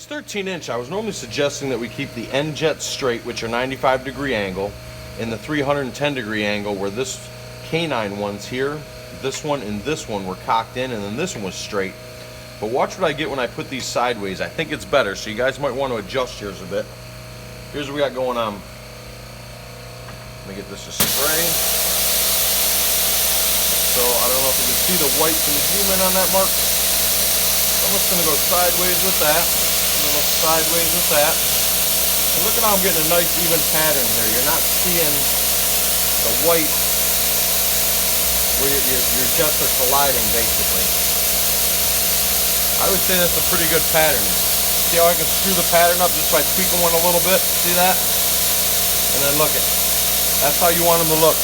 these 13-inch, I was normally suggesting that we keep the end jets straight, which are 95-degree angle, and the 310-degree angle where this canine one's here, this one and this one were cocked in, and then this one was straight. But watch what I get when I put these sideways. I think it's better, so you guys might want to adjust yours a bit. Here's what we got going on. Let me get this to spray. So I don't know if you can see the white. Can you zoom in on that, Mark? So I'm just going to go sideways with that. I'm going to go sideways with that. And look at how I'm getting a nice even pattern here. You're not seeing the white where your jets are colliding, basically. I would say that's a pretty good pattern. See how I can screw the pattern up just by tweaking one a little bit? See that? And then look it. That's how you want them to look.